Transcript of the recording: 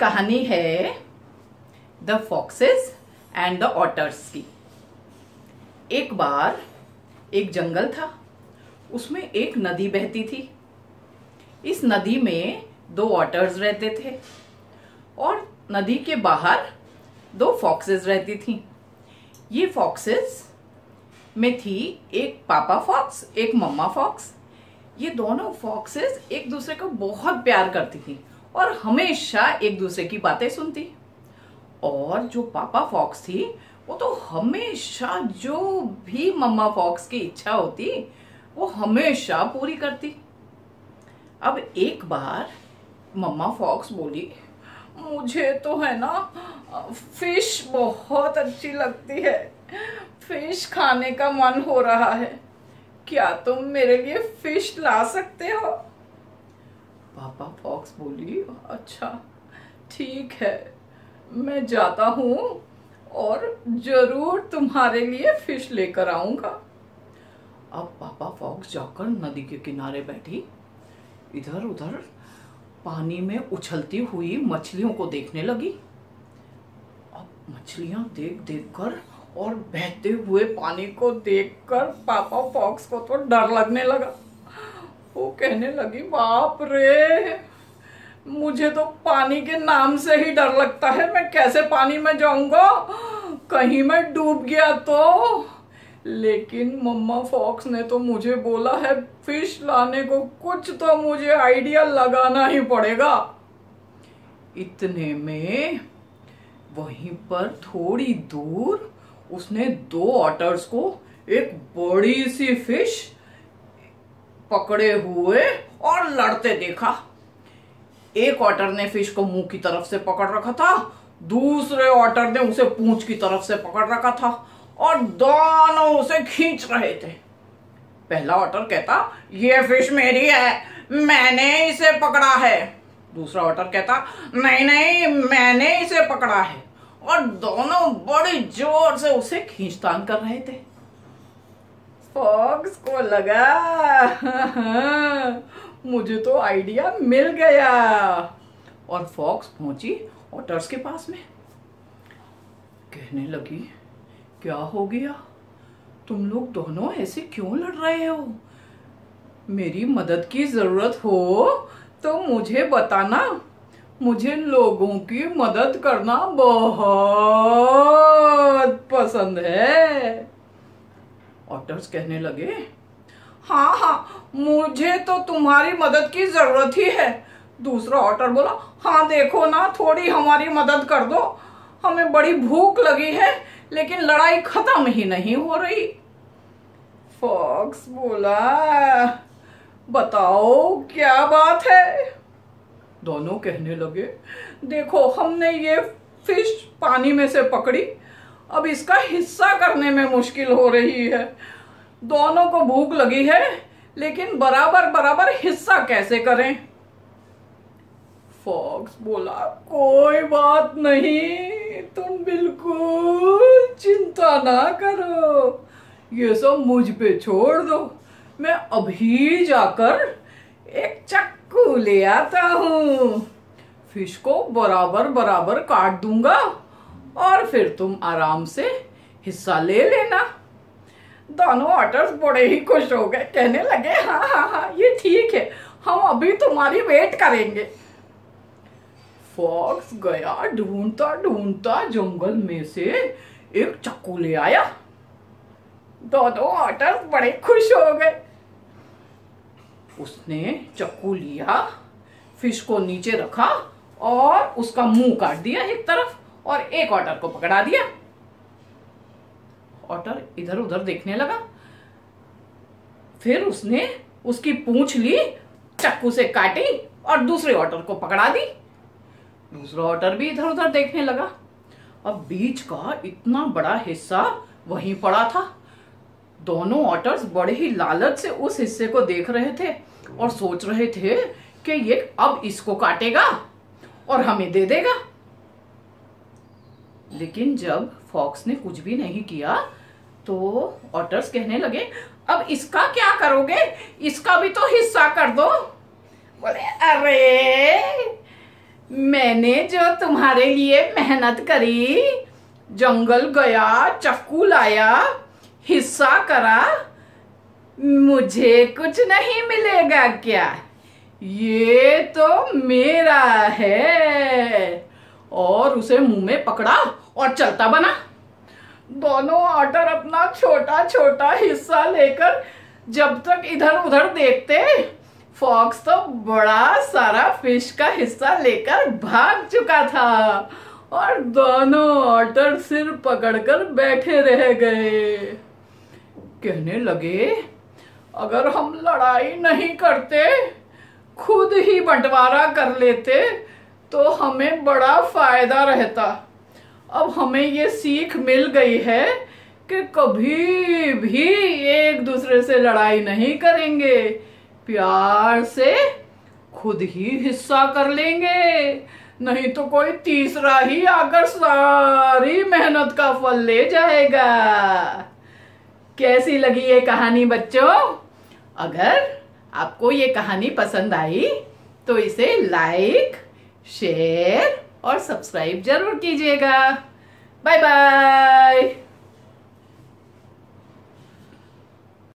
कहानी है the foxes and the otters की। एक बार एक जंगल था, उसमें एक नदी बहती थी। इस नदी में दो ऑटर्स रहते थे और नदी के बाहर दो फॉक्सेस रहती थी। ये फॉक्सेस में थी एक पापा फॉक्स, एक मम्मा फॉक्स। ये दोनों फॉक्सेस एक दूसरे को बहुत प्यार करती थी और हमेशा एक दूसरे की बातें सुनती। और जो पापा फॉक्स थी वो तो हमेशा जो भी मम्मा फॉक्स की इच्छा होती वो हमेशा पूरी करती। अब एक बार मम्मा फॉक्स बोली, मुझे तो है ना फिश बहुत अच्छी लगती है, फिश खाने का मन हो रहा है, क्या तुम मेरे लिए फिश ला सकते हो? पापा फॉक्स बोली, अच्छा ठीक है, मैं जाता हूँ और जरूर तुम्हारे लिए फिश लेकर आऊंगा। अब पापा फॉक्स जाकर नदी के किनारे बैठी, इधर उधर पानी में उछलती हुई मछलियों को देखने लगी। अब मछलियां देख देख कर और बहते हुए पानी को देखकर पापा फॉक्स को तो डर लगने लगा। वो कहने लगी, बाप रे, मुझे तो पानी के नाम से ही डर लगता है, मैं कैसे पानी में जाऊंगा, कहीं मैं डूब गया तो। लेकिन मम्मा फॉक्स ने तो मुझे बोला है फिश लाने को, कुछ तो मुझे आइडिया लगाना ही पड़ेगा। इतने में वहीं पर थोड़ी दूर उसने दो ऑटर्स को एक बड़ी सी फिश पकड़े हुए और लड़ते देखा। एक ऑटर ने फिश को मुंह की तरफ से पकड़ रखा था, दूसरे ऑटर ने उसे पूंछ की तरफ से पकड़ रखा था और दोनों उसे खींच रहे थे। पहला ऑटर कहता, ये फिश मेरी है, मैंने इसे पकड़ा है। दूसरा ऑटर कहता, नहीं नहीं, मैंने इसे पकड़ा है। और दोनों बड़ी जोर से उसे खींचतान कर रहे थे। फॉक्स को लगा मुझे तो आइडिया मिल गया और फॉक्स पहुंची ऑटर्स के पास में। कहने लगी, क्या हो गया, तुम लोग दोनों ऐसे क्यों लड़ रहे हो? मेरी मदद की जरूरत हो तो मुझे बताना, मुझे लोगों की मदद करना बहुत पसंद है। ऑटर्स कहने लगे, हाँ हाँ, मुझे तो तुम्हारी मदद की जरूरत ही है। दूसरा ऑटर बोला, हाँ देखो ना, थोड़ी हमारी मदद कर दो, हमें बड़ी भूख लगी है लेकिन लड़ाई खत्म ही नहीं हो रही। फॉक्स बोला, बताओ क्या बात है? दोनों कहने लगे, देखो हमने ये फिश पानी में से पकड़ी, अब इसका हिस्सा करने में मुश्किल हो रही है। दोनों को भूख लगी है लेकिन बराबर बराबर हिस्सा कैसे करें? फॉक्स बोला, कोई बात नहीं, तुम बिल्कुल चिंता ना करो, ये सब मुझ पे छोड़ दो, मैं अभी जाकर एक चाकू ले आता हूँ, फिश को बराबर बराबर काट दूंगा और फिर तुम आराम से हिस्सा ले लेना। दोनों ऑटर्स बड़े ही खुश हो गए, कहने लगे, हाँ हाँ हाँ, ये ठीक है, हम अभी तुम्हारी वेट करेंगे। फॉक्स गया ढूंढता ढूंढता जंगल में से एक चाकू ले आया। दोनों ऑटर्स बड़े खुश हो गए। उसने चाकू लिया, फिश को नीचे रखा और उसका मुंह काट दिया एक तरफ और एक ऑटर को पकड़ा दिया। ऑटर इधर उधर देखने लगा, फिर उसने उसकी पूंछ ली, चाकू से काटी और दूसरे ऑटर को पकड़ा दी। दूसरा ऑटर भी इधर उधर देखने लगा। अब बीच का इतना बड़ा हिस्सा वहीं पड़ा था। दोनों ऑटर्स बड़े ही लालच से उस हिस्से को देख रहे थे और सोच रहे थे कि ये अब इसको काटेगा और हमें दे देगा। लेकिन जब फॉक्स ने कुछ भी नहीं किया तो ऑटर्स कहने लगे, अब इसका क्या करोगे, इसका भी तो हिस्सा कर दो। बोले, अरे मैंने जो तुम्हारे लिए मेहनत करी, जंगल गया, चाकू लाया, हिस्सा करा, मुझे कुछ नहीं मिलेगा क्या? ये तो मेरा है। और उसे मुंह में पकड़ा और चलता बना। दोनों ऑटर अपना छोटा छोटा हिस्सा लेकर जब तक इधर उधर देखते, फॉक्स तो बड़ा सारा फिश का हिस्सा लेकर भाग चुका था और दोनों ऑटर सिर पकड़कर बैठे रह गए। कहने लगे, अगर हम लड़ाई नहीं करते, खुद ही बंटवारा कर लेते तो हमें बड़ा फायदा रहता। अब हमें ये सीख मिल गई है कि कभी भी एक दूसरे से लड़ाई नहीं करेंगे, प्यार से खुद ही हिस्सा कर लेंगे, नहीं तो कोई तीसरा ही आकर सारी मेहनत का फल ले जाएगा। कैसी लगी ये कहानी बच्चों? अगर आपको ये कहानी पसंद आई तो इसे लाइक, शेयर और सब्सक्राइब जरूर कीजिएगा। Bye bye.